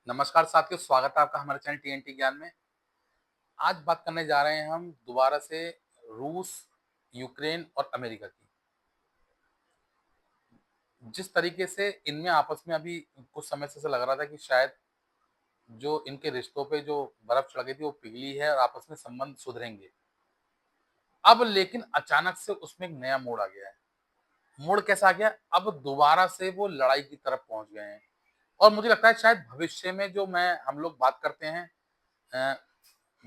नमस्कार साथियों, स्वागत है आपका हमारे चैनल टीएनटी ज्ञान में। आज बात करने जा रहे हैं हम दोबारा से रूस, यूक्रेन और अमेरिका की। जिस तरीके से इनमें आपस में अभी कुछ समय से ऐसा लग रहा था कि शायद जो इनके रिश्तों पे जो बर्फ चढ़ गई थी वो पिघली है और आपस में संबंध सुधरेंगे। अब लेकिन अचानक से उसमें एक नया मोड़ आ गया है। मोड़ कैसा आ गया? अब दोबारा से वो लड़ाई की तरफ पहुंच गए हैं और मुझे लगता है शायद भविष्य में जो मैं हम लोग बात करते हैं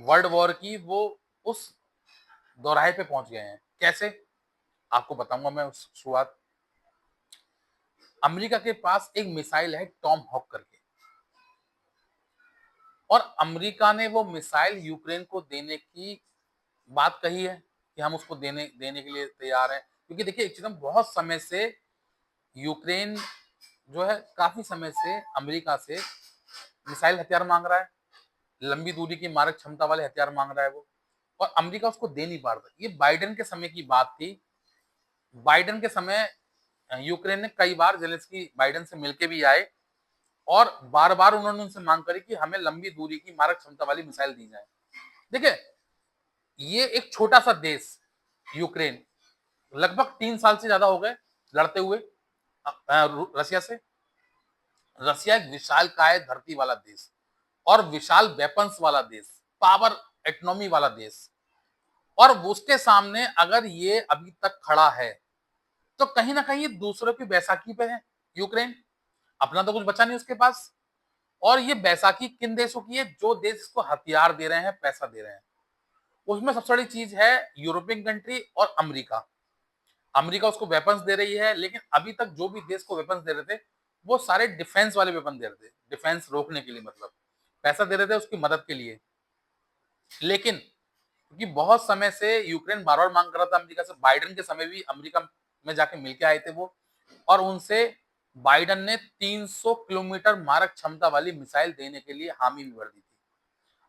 वर्ल्ड वॉर की, वो उस दोराहे पे पहुंच गए हैं। कैसे? आपको बताऊंगा मैं उस शुरुआत। अमेरिका के पास एक मिसाइल है टॉम हॉक करके, और अमेरिका ने वो मिसाइल यूक्रेन को देने की बात कही है कि हम उसको देने देने के लिए तैयार हैं। क्योंकि देखिए, एक चीज, हम बहुत समय से यूक्रेन जो है काफी समय से अमेरिका से मिसाइल हथियार मांग रहा है, लंबी दूरी की मारक क्षमता वाले हथियार मांग रहा है वो, और अमेरिका उसको दे नहीं पा रहा था। ये बाइडेन के समय की बात थी। बाइडेन के समय यूक्रेन ने कई बार जेलेंस्की बाइडेन से मिलके भी आए और बार-बार उन्होंने उनसे मांग करी कि हमें लंबी दूरी की मारक क्षमता वाली मिसाइल दी जाए। देखिए, ये एक छोटा-सा देश यूक्रेन, लगभग 3 साल से ज़्यादा हो गए लड़ते हुए रसिया से। रसिया एक विशालकाय धरती वाला देश और विशाल वेपन्स वाला देश, पावर इकोनॉमी वाला देश, और उसके सामने अगर ये अभी तक खड़ा है, तो कहीं न कहीं ये दूसरों की बैसाखी पे है यूक्रेन। अपना तो कुछ बचा नहीं उसके पास। और ये बैसाखी किन देशों की है? जो देश इसको हथियार दे रहे हैं, पैसा दे रहे हैं। उसमें सबसे बड़ी चीज है यूरोपियन कंट्री और अमेरिका। अमेरिका उसको वेपन्स दे रही है, लेकिन अभी तक जो भी देश को वेपन्स दे रहे थे, वो सारे डिफेंस वाले वेपन दे रहे थे, डिफेंस रोकने के लिए, मतलब पैसा दे रहे थे उसकी मदद के लिए। लेकिन क्योंकि बहुत समय से यूक्रेन बार बार मांग कर रहा था अमेरिका से, बाइडेन के समय भी अमेरिका में जाके मिलके आए थे वो, और उनसे बाइडेन ने 300 किलोमीटर मारक क्षमता वाली मिसाइल देने के लिए हामी भी भर दी थी।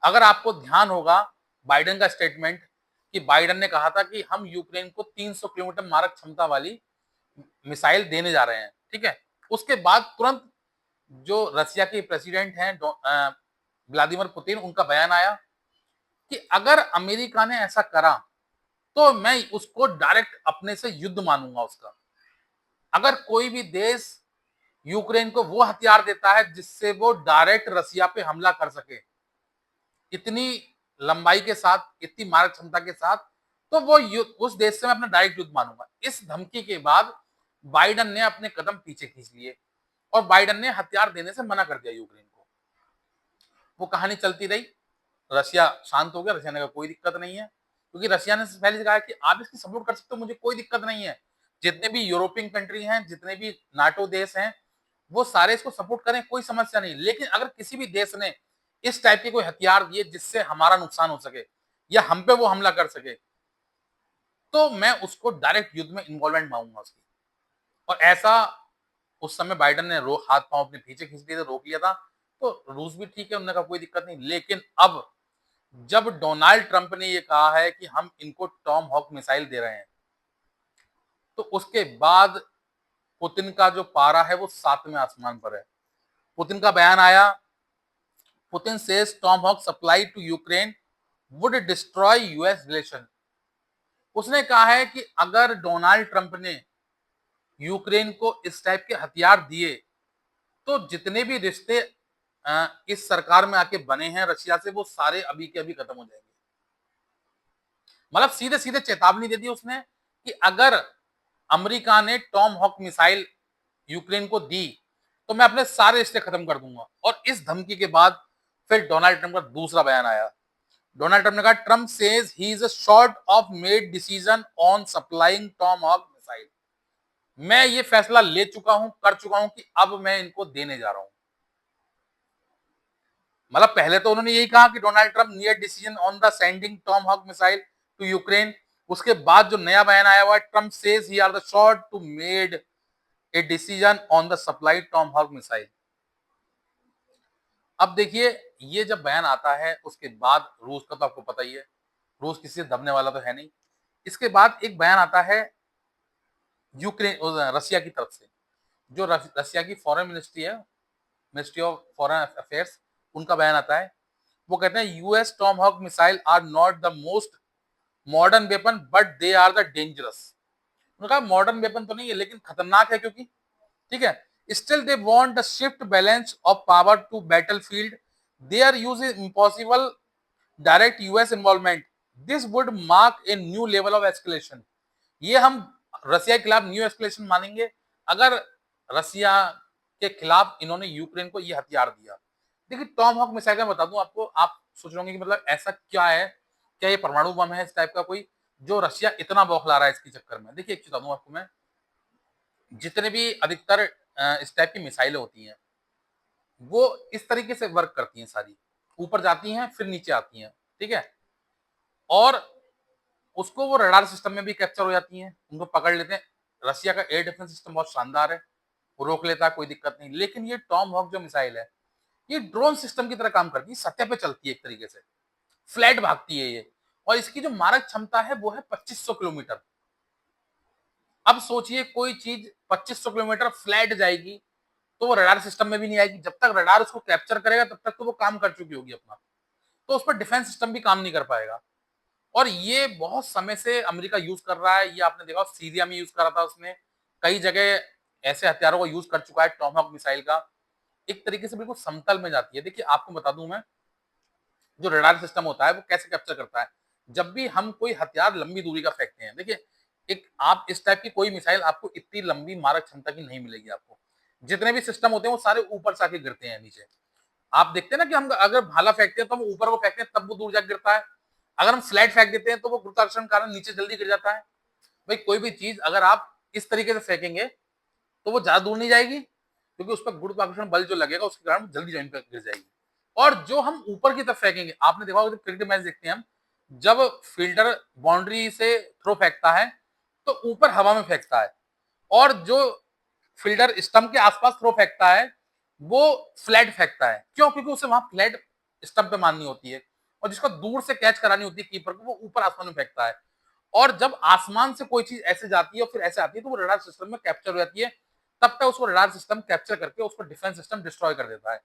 अगर आपको ध्यान होगा बाइडेन का स्टेटमेंट, कि बाइडेन ने कहा था कि हम यूक्रेन को 300 किलोमीटर मारक क्षमता वाली मिसाइल देने जा रहे हैं, ठीक है। उसके बाद तुरंत जो रसिया के प्रेसिडेंट हैं व्लादिमीर पुतिन, उनका बयान आया कि अगर अमेरिका ने ऐसा करा तो मैं उसको डायरेक्ट अपने से युद्ध मानूंगा उसका। अगर कोई भी देश यूक्रेन को वो हथियार देता है जिससे वो डायरेक्ट रसिया पे हमला कर सके, इतनी लंबाई के साथ, इतनी मारक क्षमता के साथ, तो वो उस देश से मैं अपना डायरेक्ट युद्ध मानूंगा। इस धमकी के बाद बाइडेन ने अपने कदम पीछे खींच लिए और बाइडेन ने हथियार देने से मना कर दिया यूक्रेन को। वो कहानी चलती रही, रशिया शांत हो गया। रशिया ने कहा कोई दिक्कत नहीं है, क्योंकि रशिया ने पहले से कहा कि आप इसकी सपोर्ट कर सकते हो, मुझे कोई दिक्कत नहीं है। जितने भी यूरोपियन कंट्री हैं, जितने भी नाटो देश हैं, वो सारे इसको सपोर्ट करें, कोई समस्या नहीं। लेकिन अगर किसी भी देश ने इस टाइप के कोई हथियार दिए जिससे हमारा नुकसान हो सके या हम पे वो हमला कर सके, तो मैं उसको डायरेक्ट युद्ध में इन्वॉल्वमेंट मांगूंगा उसकी। और ऐसा उस समय बाइडेन ने हाथ पांव अपने पीछे खींच लिए थे, रोक लिया था। तो रूस भी ठीक है, उन्होंने कहा कोई दिक्कत नहीं। लेकिन अब जब डोनाल्ड ट्रंप ने ये कहा है कि हम इनको टॉम हॉक मिसाइल दे रहे हैं, तो उसके बाद पुतिन का जो पारा है वो 7वें आसमान पर है। पुतिन का बयान आया, Putin says Tomahawk supply to Ukraine would destroy US relation. उसने कहा है कि अगर डोनाल्ड ट्रंप ने यूक्रेन को इस टाइप के हथियार दिए, तो जितने भी रिश्ते इस सरकार में आके बने हैं रशिया से, वो सारे अभी के अभी खत्म हो जाएंगे। मतलब सीधे सीधे चेतावनी दे दी उसने कि अगर अमेरिका ने टॉम हॉक मिसाइल यूक्रेन को दी, तो मैं अपने सारे रिश्ते खत्म कर दूंगा। और इस धमकी के बाद फिर डोनाल्ड ट्रंप का दूसरा बयान आया। डोनाल्ड ट्रंप ने कहा, Trump says he is short of made decision on supplying Tomahawk missile. मैं ये फैसला ले चुका हूं, कर चुका हूं कि अब मैं इनको देने जा रहा हूं। मतलब पहले तो उन्होंने यही कहा कि Donald Trump near decision on the sending Tomahawk missile to Ukraine. उसके बाद जो नया बयान आया हुआ है, Trump says he are the short to made a decision on the supply Tomahawk missile. अब देखिए, ये जब बयान आता है उसके बाद रूस का तो आपको पता ही है, रूस किसी से दबने वाला तो है नहीं। इसके बाद एक बयान आता है यूक्रेन रसिया की तरफ से। जो रसिया की फॉरेन मिनिस्ट्री है, मिनिस्ट्री ऑफ फॉरेन अफेयर्स, उनका बयान आता है। वो कहते हैं US Tomahawk missile are not the most modern weapon but they are the dangerous. उन्होंने कहा मॉडर्न वेपन तो नहीं है लेकिन खतरनाक है, क्योंकि ठीक है, still they want the shift balance of power to battlefield, their use is impossible direct US involvement, this would mark a new level of escalation. ये हम रसिया के खिलाफ न्यू एस्केलेशन मानेंगे अगर रसिया के खिलाफ इन्होंने यूक्रेन को ये हथियार दिया। देखिए टॉम हॉक मिसाइल का बता दूं आपको, आप सोच रहे होंगे कि मतलब ऐसा क्या है, क्या ये परमाणु बम है इस टाइप का कोई, जो रशिया इतना बौखला रहा है इसके चक्कर में। देखिए एक चीज बता दूं आपको मैं, जितने भी अधिकतर इस टाइप की मिसाइलें होती हैं वो इस तरीके से वर्क करती हैं, सारी ऊपर जाती हैं फिर नीचे आती हैं, ठीक है, और उसको वो रडार सिस्टम में भी कैप्चर हो जाती हैं, उनको पकड़ लेते हैं। रसिया का एयर डिफेंस सिस्टम बहुत शानदार है, वो रोक लेता है, कोई दिक्कत नहीं। लेकिन ये टॉम हॉक जो मिसाइल है ये ड्रोन सिस्टम की तरह काम करती है, सतह पे चलती है एक तरीके से, फ्लैट भागती है ये, और इसकी जो मारक क्षमता है वो है 2500 किलोमीटर। अब सोचिए कोई चीज 2500 किलोमीटर फ्लैट जाएगी तो वो रडार सिस्टम में भी नहीं आएगी, जब तक रडार उसको कैप्चर करेगा तब तक तो वो काम कर चुकी होगी अपना, तो उस पर डिफेंस सिस्टम भी काम नहीं कर पाएगा। और ये बहुत समय से अमेरिका यूज कर रहा है, ये आपने देखा सीरिया में यूज कर रहा था उसने, कई जगह ऐसे हथियारों का यूज कर चुका है टॉमहॉक मिसाइल का, एक तरीके से बिल्कुल समतल में जाती है। देखिए आपको बता दूं मैं, जो रडार सिस्टम होता है वो कैसे कैप्चर करता है, जब भी हम कोई हथियार लंबी दूरी का फेंकते हैं, देखिए एक आप इस टाइप की कोई मिसाइल आपको इतनी लंबी मारक क्षमता की नहीं मिलेगी आपको, जितने भी सिस्टम होते हैं वो सारे ऊपर से आके गिरते हैं नीचे। आप देखते हैं ना कि हम अगर भाला फेंकते हैं तो हम ऊपर को फेंकते हैं तब वो दूर जाकर गिरता है, अगर हम फ्लैट फेंक देते हैं तो वो गुरुत्वाकर्षण कारण नीचे जल्दी गिर जाता है। भाई कोई भी चीज अगर आप इस तरीके से फेंकेंगे तो वो ज्यादा दूर नहीं जाएगी, क्योंकि उस पर गुरुत्वाकर्षण बल जो लगेगा उसके कारण जल्दी जमीन पर गिर जाएगी। और जो हम ऊपर की तरफ फेंकेंगे, आपने देखा होगा क्रिकेट मैच देखते हैं हम, जब फील्डर बाउंड्री से थ्रो फेंकता है तो ऊपर हवा में फेंकता है, और जो फील्डर स्टंप के आसपास थ्रो फेंकता है वो फ्लैट फेंकता है। क्यों? क्योंकि उसे वहां फ्लैट स्टंप पे मारनी होती है, और जिसको दूर से कैच करानी होती है कीपर को, वो ऊपर आसमान में फेंकता है। और जब आसमान से कोई चीज ऐसे जाती है और फिर ऐसे आती है तो वो रडार सिस्टम में कैप्चर हो जाती है, तब तक उसको रडार सिस्टम कैप्चर करके उसको डिफेंस सिस्टम डिस्ट्रॉय कर देता है।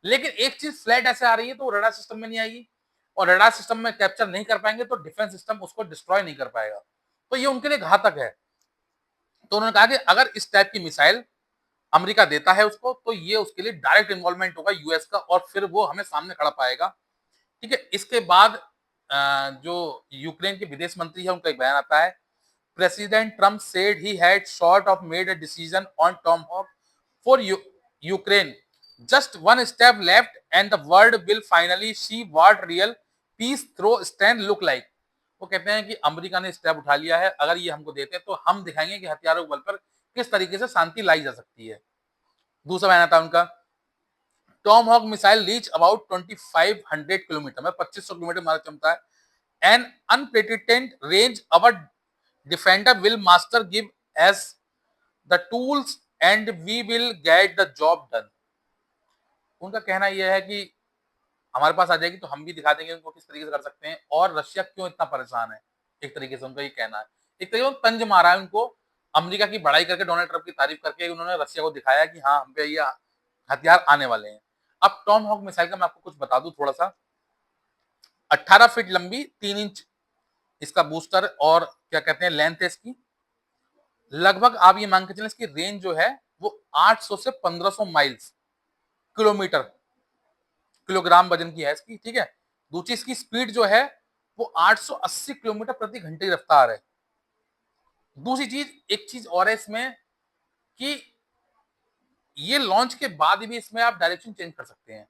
लेकिन एक चीज फ्लैट ऐसे आ रही है तो वो रडार सिस्टम में नहीं आएगी, और रडार सिस्टम में कैप्चर नहीं कर पाएंगे तो डिफेंस सिस्टम उसको डिस्ट्रॉय नहीं कर पाएगा, तो ये उनके लिए घातक है। तो उन्होंने कहा कि अगर इस टाइप की मिसाइल अमेरिका देता है उसको तो ये उसके लिए डायरेक्ट इन्वॉल्वमेंट होगा यूएस का, और फिर वो हमें सामने खड़ा पाएगा। ठीक है, इसके बाद जो यूक्रेन के विदेश मंत्री है उनका एक बयान आता है, president Trump said he had short of made a decision on Tomahawk for Ukraine, just one step left and the world will finally see what real peace through stand look like. वो कहते हैं कि America ने step उठा लिया है, अगर ये हमको देते हैं तो हम दिखाएंगे कि हथियारों के बल पर किस तरीके से शांति लाई जा सकती है। दूसरा बयान था उनका, Tomahawk missile reach about 2500 kilometre में 2500 किलोमीटर मारक क्षमता है, an unpredicted range our defender will master give us the tools and we will get the job done. उनका कहना यह है कि हमारे पास आ जाएगी तो हम भी दिखा देंगे उनको किस तरीके से कर सकते हैं, और रशिया क्यों इतना परेशान है, एक तरीके से उनका ये कहना है। एक तरीके से तंज मारा है उनको, अमेरिका की बड़ाई करके, डोनाल्ड ट्रंप की तारीफ करके उन्होंने रशिया को दिखाया कि हाँ हम पे ये हथियार आने वाले हैं। अब टॉम हॉक मिसाइल का मैं आपको कुछ बता दूं थोड़ा सा, 18 फीट लंबी, 3 इंच इसका बूस्टर और क्या कहते हैं लेंथ है इसकी, लगभग आप ये मान के चलें इसकी रेंज जो है वो 800 से 1500 माइल्स, किलोमीटर, किलोग्राम वजन की है इसकी, ठीक है। दूसरी इसकी स्पीड जो है वो 880 किलोमीटर प्रति घंटे की रफ्तार है। दूसरी चीज, एक चीज और है इसमें कि ये लॉन्च के बाद भी इसमें आप डायरेक्शन चेंज कर सकते हैं।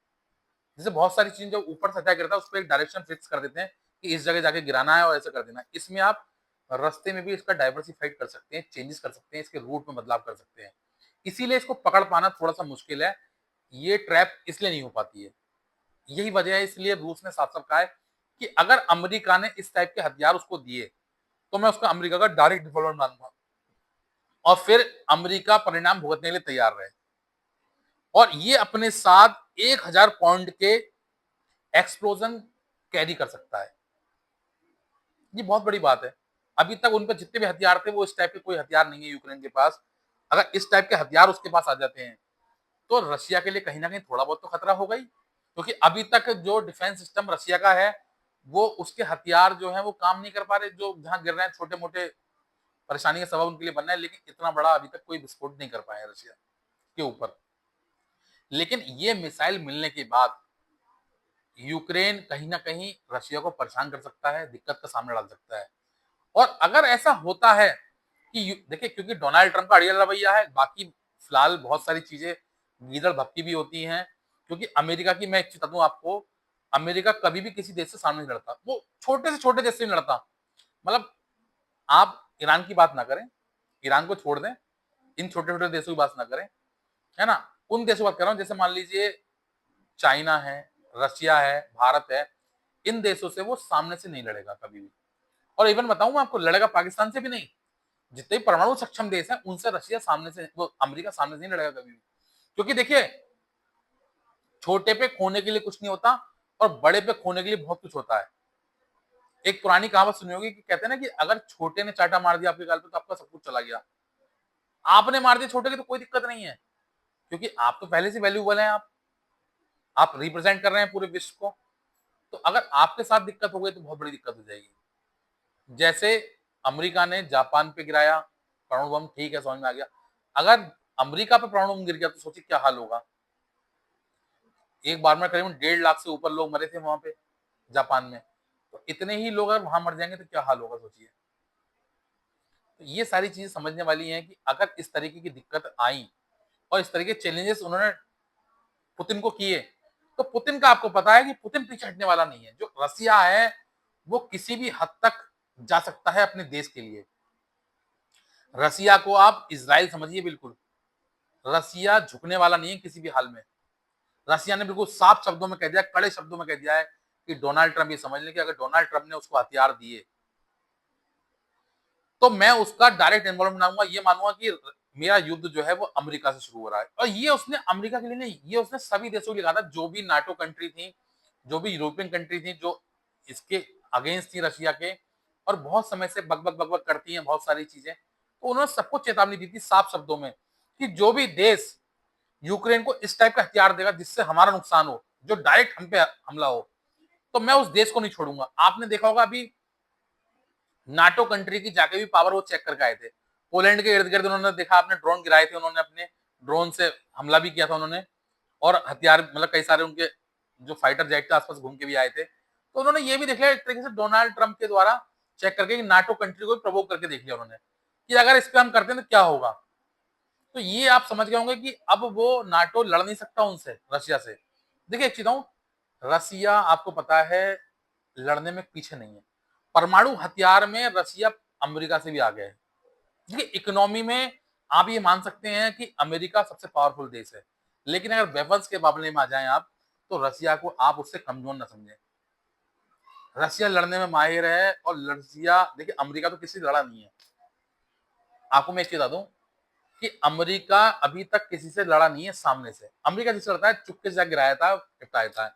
जैसे बहुत सारी चीजें जो ऊपर से अटैक करता है उस पर एक डायरेक्शन फिक्स कर देते हैं कि इस जगह जाके गिराना है और ऐसा कर देना है। इसमें आप रास्ते में भी इसका डाइवर्सिफाइड कर सकते हैं, चेंजेस कर सकते हैं, इसके रूट में बदलाव कर सकते हैं। इसीलिए इसको पकड़ पाना थोड़ा सा मुश्किल है, ये ट्रैप इसलिए नहीं हो पाती है। यही वजह है, इसलिए रूस ने साफ साफ कहा है कि अगर अमेरिका ने इस टाइप के हथियार उसको दिए तो मैं उसका अमेरिका का डायरेक्ट डिफॉल्ट मानूंगा, और फिर अमेरिका परिणाम भुगतने के लिए तैयार रहे, और ये अपने साथ 1000 पाउंड के एक्सप्लोजन कैरी कर सकता है। ये बहुत बड़ी बात है। अभी तक उन पर जितने भी हथियार थे वो इस टाइप के कोई हथियार नहीं है यूक्रेन के पास। अगर इस टाइप के हथियार उसके पास आ जाते हैं तो रशिया के लिए कहीं ना कहीं थोड़ा बहुत तो खतरा होगा ही, क्योंकि अभी तक जो डिफेंस सिस्टम रशिया का है, वो उसके हथियार जो है वो काम नहीं कर पा रहे, जो जहां गिर रहे हैं छोटे मोटे परेशानी का सबब उनके लिए बनना है, लेकिन इतना बड़ा अभी तक कोई विस्फोट नहीं कर पाया रशिया के ऊपर। लेकिन ये मिसाइल मिलने के बाद यूक्रेन कहीं ना कहीं रशिया को परेशान कर सकता है, दिक्कत का सामना डाल सकता है। और अगर ऐसा होता है कि देखिए, क्योंकि डोनाल्ड ट्रंप का अड़ियल रवैया है, बाकी फिलहाल बहुत सारी चीजें गीदड़ भपकी भी होती हैं, क्योंकि अमेरिका की मैं एक चीज बता दूं आपको, अमेरिका कभी भी किसी देश से सामने नहीं लड़ता, वो छोटे से छोटे देश से नहीं लड़ता। मतलब आप ईरान की बात ना करें, ईरान को छोड़ दें, इन छोटे छोटे देशों की बात ना करें, है ना, उन देशों की बात कर रहा हूं, जैसे मान लीजिए चाइना है, रशिया है, भारत है, इन देशों से वो सामने से नहीं लड़ेगा कभी भी। और इवन बताऊं मैं आपको, लड़ेगा पाकिस्तान से भी नहीं। जितने भी परमाणु सक्षम देश हैं उनसे रशिया सामने से, वो अमेरिका सामने से नहीं लड़ेगा कभी भी, क्योंकि देखिए छोटे पे खोने के लिए कुछ नहीं होता और बड़े पे खोने के लिए बहुत कुछ होता है। एक पुरानी कहावत सुनी होगी कि कहते हैं ना कि अगर छोटे ने चाटा मार दिया आपके गाल पे तो आपका सब कुछ चला गया। आपने मार दिया छोटे की तो कोई दिक्कत नहीं है, क्योंकि आप तो पहले से वैल्यूबल हैं, आप रिप्रेजेंट कर रहे हैं पूरे विश्व को। तो अगर आपके साथ दिक्कत हो गई तो बहुत बड़ी दिक्कत हो जाएगी। जैसे अमेरिका ने जापान पे गिराया परमाणु बम, ठीक है, समझ में आ गया। अगर अमेरिका पे परमाणु बम गिर गया तो सोचिए क्या हाल होगा। एक बार में करीबन 1.5 लाख से ऊपर लोग मरे थे वहां पे जापान में, तो इतने ही लोग अगर वहां मर जाएंगे तो क्या हाल होगा सोचिए। तो ये सारी चीजें समझने वाली हैं कि अगर इस तरीके की दिक्कत आई और इस तरीके के चैलेंजेस उन्होंने पुतिन को किए, तो पुतिन का आपको पता है कि पुतिन पीछे हटने वाला नहीं है। जो रसिया है वो किसी भी हद तक जा सकता है अपने देश के लिए। रसिया को आप इजराइल समझिए, बिल्कुल रसिया झुकने वाला नहीं है किसी भी हाल में। रसिया ने बिल्कुल साफ शब्दों में कह दिया, कड़े शब्दों में कह दिया है कि डोनाल्ड ट्रंप ये समझ लें कि अगर डोनाल्ड ट्रंप ने उसको हथियार दिए तो मैं उसका डायरेक्ट इन्वॉल्वमेंट मानूंगा, ये मानूंगा कि मेरा युद्ध जो है वो अमेरिका से शुरू हो रहा है। और ये उसने अमेरिका के लिए नहीं, ये उसने सभी देशों के लिए कहा था, जो भी नाटो कंट्री थी, जो भी यूरोपियन कंट्री थी, जो इसके अगेंस्ट थी रशिया के, और बहुत समय से बकबक बकबक करती हैं बहुत सारी चीजें, तो उन्होंने सबको चेतावनी दी थी साफ शब्दों में कि जो भी देश यूक्रेन को इस टाइप का हथियार देगा जिससे हमारा नुकसान हो, जो डायरेक्ट हम पे हमला हो, तो मैं उस देश को नहीं छोड़ूंगा। आपने देखा होगा अभी नाटो कंट्री की जाके भी पावर वो चेक करके आए थे। पोलैंड के इर्द गिर्द उन्होंने देखा, आपने ड्रोन गिराए थे, उन्होंने अपने ड्रोन से हमला भी किया था उन्होंने, और हथियार मतलब कई सारे उनके जो फाइटर जेट के आसपास घूम के भी आए थे। तो उन्होंने ये भी देख लिया एक तरीके से डोनाल्ड ट्रंप के द्वारा चेक करके कि नाटो कंट्री को भी प्रवोक करके देख लिया उन्होंने कि अगर इस पे हम करते हैं तो क्या होगा। तो ये आप समझ गए होंगे कि अब वो नाटो लड़ नहीं सकता उनसे, रशिया से। देखिए एक चीज हूं, रसिया आपको पता है लड़ने में पीछे नहीं है। परमाणु हथियार में रसिया अमेरिका से भी आगे है। देखिए इकोनॉमी में आप ये मान सकते हैं कि अमेरिका सबसे पावरफुल देश है, लेकिन अगर वेपन्स के मामले में आ जाएं आप, तो रसिया को आप उससे कमजोर ना समझें। रसिया लड़ने में माहिर है, और रसिया देखिए अमेरिका तो किसी से लड़ा नहीं है। आपको मैं एक चीज बता दूं कि अमेरिका अभी तक किसी से लड़ा नहीं है सामने से। अमेरिका जिससे लड़ता है चुपके से गिराया था, निपटाया था,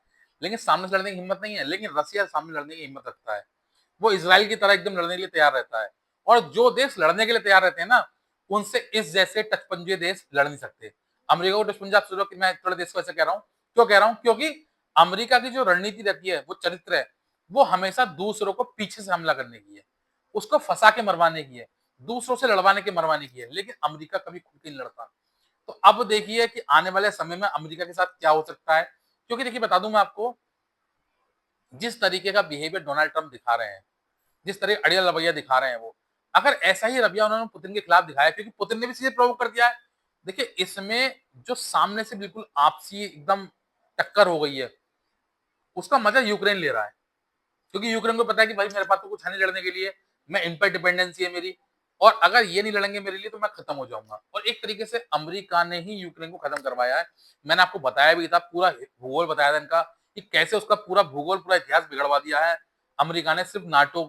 लेकिन सामने से लड़ने की हिम्मत नहीं है। लेकिन रसिया सामने लड़ने की हिम्मत रखता है, वो इसराइल की तरह एकदम लड़ने के लिए तैयार रहता है। और जो देश लड़ने के लिए तैयार रहते हैं ना, उनसे इस जैसे टचपंजे देश लड़ नहीं सकते। अमेरिका को टचपंजा, आप सोचो कि मैं थोड़े देश को ऐसे कह रहा हूं, क्यों कह रहा हूं, क्योंकि अमेरिका की जो रणनीति रहती है, वो चरित्र है, वो हमेशा दूसरों को पीछे से हमला करने की है, उसको फंसा के मरवाने की है, दूसरों से लड़वाने के मरवाने की है। लेकिन अमेरिका कभी खुद के नहीं लड़ता। तो अब देखिए कि आने वाले समय में अमेरिका के साथ क्या हो सकता है, क्योंकि देखिए बता दूं मैं आपको, जिस तरीके का बिहेवियर डोनाल्ड ट्रंप दिखा रहे हैं, जिस तरह अड़ियल रवैया दिखा रहे हैं वो, अगर ऐसा ही रवैया उन्होंने पुतिन के खिलाफ दिखाया, क्योंकि पुतिन ने भी सीधे प्रोवोक कर दिया है। देखिए इसमें जो सामने से बिल्कुल आपसी एकदम टक्कर हो गई है, उसका मजा यूक्रेन ले रहा है, क्योंकि यूक्रेन को पता है कि भाई मेरे पास तो कुछ है नहीं लड़ने के लिए, मैं इन पर डिपेंडेंसी है मेरी, और अगर ये नहीं लड़ेंगे मेरे लिए तो मैं खत्म हो जाऊंगा। और एक तरीके से अमेरिका ने ही यूक्रेन को खत्म करवाया है। मैंने आपको बताया भी था, पूरा भूगोल बताया था इनका कि कैसे उसका पूरा भूगोल, पूरा इतिहास बिगड़वा दिया है अमेरिका ने, सिर्फ नाटो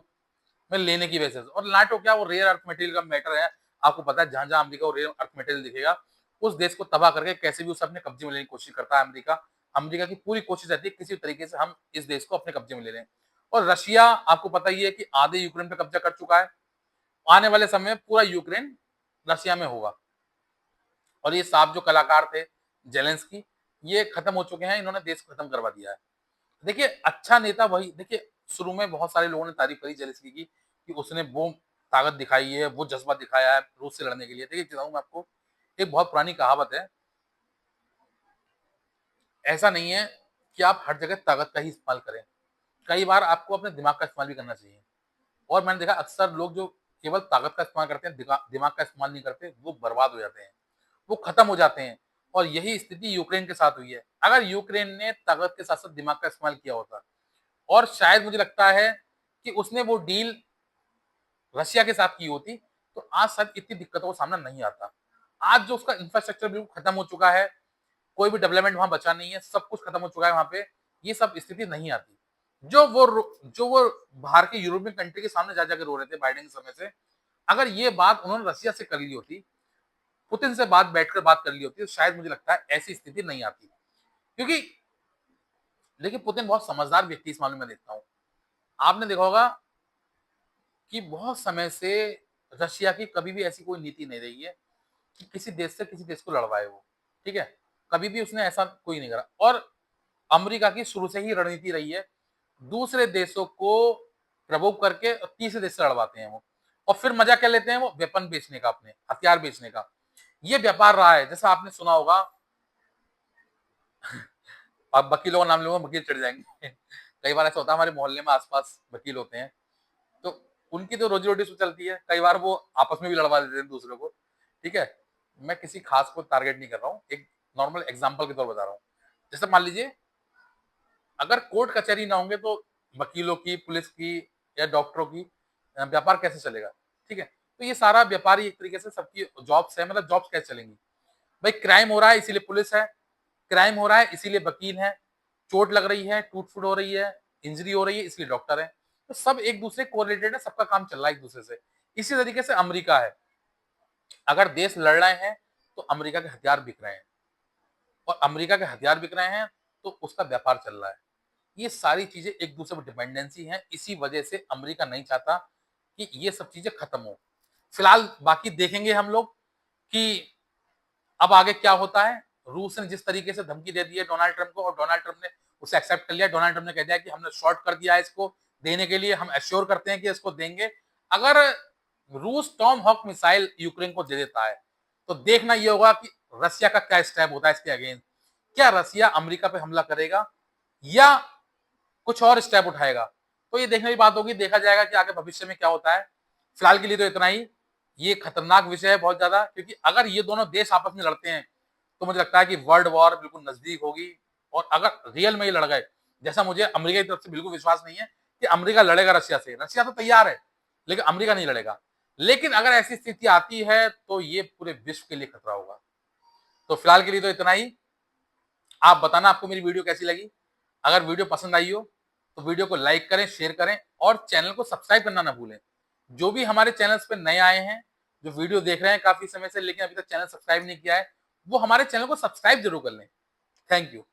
में लेने की वजह से। और नाटो क्या, वो रेयर अर्थ मटेरियल का मैटर है। आपको पता है जहां जहां अमेरिका को रेयर अर्थ मटेरियल दिखेगा, उस देश को तबाह करके कैसे भी उसे अपने कब्जे में लेने की कोशिश करता है अमेरिका। अमेरिका की पूरी कोशिश रहती है किसी तरीके से हम इस देश को अपने कब्जे में ले लें। और रशिया आपको पता ही है कि आधे यूक्रेन पे कब्जा कर चुका है। आने वाले समय में पूरा यूक्रेन रशिया में होगा। और ये साहब जो कलाकार थे, जेलेंस्की, ये खत्म हो चुके हैं, इन्होंने देश को खत्म करवा दिया है। देखिए अच्छा नेता वही, देखिए शुरू में बहुत सारे लोगों ने तारीफ करी जेलेंस्की की कि उसने वो ताकत दिखाई है, वो जज्बा दिखाया है रूस से लड़ने के लिए। देखिए बताऊं मैं आपको, एक बहुत पुरानी कहावत है, ऐसा नहीं है कि आप हर जगह ताकत का ही इस्तेमाल करें, कई बार आपको अपने दिमाग का इस्तेमाल भी करना चाहिए। और मैंने देखा अक्सर लोग जो केवल ताकत का इस्तेमाल करते हैं, दिमाग का इस्तेमाल नहीं करते, वो बर्बाद हो जाते हैं, वो खत्म हो जाते हैं। और यही स्थिति यूक्रेन के साथ हुई है। अगर यूक्रेन ने ताकत के साथ साथ दिमाग का इस्तेमाल किया होता, और शायद मुझे लगता है कि उसने वो डील रशिया के साथ की होती, तो आज शायद इतनी दिक्कतों का सामना नहीं आता। आज जो उसका इंफ्रास्ट्रक्चर बिल्कुल खत्म हो चुका है, कोई भी डेवलपमेंट वहां बचा नहीं है, सब कुछ खत्म हो चुका है वहां पे, ये सब स्थिति नहीं आती। जो वो बाहर के यूरोपियन कंट्री के सामने जा जाकर रो रहे थे बाइडेन के समय से, अगर ये बात उन्होंने रशिया से कर ली होती, पुतिन से बैठकर बात कर ली होती, तो शायद मुझे लगता है ऐसी स्थिति नहीं आती। क्योंकि देखिए पुतिन बहुत समझदार व्यक्ति इस मामले में देखता हूं। आपने देखा होगा कि बहुत समय से रशिया की कभी भी ऐसी कोई नीति नहीं रही है कि किसी देश से किसी देश को लड़वाए वो, ठीक है? कभी भी उसने ऐसा कोई नहीं करा। और अमेरिका की शुरू से ही रणनीति रही है, दूसरे देशों को प्रवोक करके और तीसरे देश से लड़वाते हैं वो, और फिर मजा क्या लेते हैं वो, वेपन बेचने का, अपने हथियार बेचने का। ये व्यापार रहा है। जैसा आपने सुना होगा, आप वकीलों का नाम लूंगा, वकील चढ़ जाएंगे। कई बार ऐसा होता है, हमारे मोहल्ले में आसपास वकील होते हैं, तो उनकी तो रोजी रोटी से चलती है, कई बार वो आपस में भी लड़वा देते हैं दूसरों को, ठीक है? मैं किसी खास को टारगेट नहीं कर रहा हूँ, एक नॉर्मल एग्जांपल के तौर पर बता रहा हूँ। जैसे मान लीजिए, अगर कोर्ट कचहरी ना होंगे तो वकीलों की, पुलिस की या डॉक्टरों की व्यापार कैसे चलेगा, ठीक है? तो ये सारा व्यापार ही एक तरीके से सबकी जॉब्स है, मतलब जॉब्स कैसे चलेंगी? भाई क्राइम हो रहा है इसीलिए पुलिस है, क्राइम हो रहा है इसीलिए वकील है, चोट लग रही है, टूट फूट हो रही है, इंजरी हो रही है, इसलिए डॉक्टर है। तो सब एक दूसरे कोरिलेटेड है, सबका काम चल रहा है एक दूसरे से। इसी तरीके से अमेरिका है, अगर देश लड़ रहे हैं तो अमेरिका के हथियार बिक रहे हैं, और अमेरिका के हथियार बिक रहे हैं तो उसका व्यापार चल रहा है। ये सारी चीजें एक दूसरे पर डिपेंडेंसी है, इसी वजह से अमेरिका नहीं चाहता कि ये सब चीजें खत्म हो। फिलहाल बाकी देखेंगे हम लोग कि अब आगे क्या होता है। रूस ने जिस तरीके से धमकी दे दी है डोनाल्ड ट्रंप को, और डोनाल्ड ट्रंप ने उसे एक्सेप्ट कर लिया। डोनाल्ड ट्रंप ने कह दिया कि हमने शॉर्ट कर दिया है इसको देने के लिए, हम एश्योर करते हैं कि इसको देंगे। अगर रूस टॉम हॉक मिसाइल यूक्रेन को दे देता है, तो देखना यह होगा कि रसिया का क्या स्टेप होता है इसके अगेंस्ट। क्या रसिया अमेरिका पे हमला करेगा या कुछ और स्टेप उठाएगा? तो ये देखने की बात होगी, देखा जाएगा कि आगे भविष्य में क्या होता है। फिलहाल के लिए तो इतना ही। ये खतरनाक विषय है बहुत ज्यादा, क्योंकि अगर ये दोनों देश आपस में लड़ते हैं तो मुझे लगता है कि वर्ल्ड वॉर बिल्कुल नजदीक होगी। और अगर रियल में ये लड़ गए, जैसा मुझे अमेरिका की तरफ से बिल्कुल विश्वास नहीं है कि अमेरिका लड़ेगा रशिया से, रशिया तो तैयार है लेकिन अमेरिका नहीं लड़ेगा। लेकिन अगर ऐसी स्थिति आती है तो ये पूरे विश्व के लिए खतरा होगा। तो फिलहाल के लिए तो इतना ही। आप बताना आपको मेरी वीडियो कैसी लगी। अगर वीडियो पसंद आई हो तो वीडियो को लाइक करें, शेयर करें, और चैनल को सब्सक्राइब करना ना भूलें। जो भी हमारे चैनल्स पे नए आए हैं, जो वीडियो देख रहे हैं काफी समय से लेकिन अभी तक चैनल सब्सक्राइब नहीं किया है, वो हमारे चैनल को सब्सक्राइब जरूर कर लें। Thank you.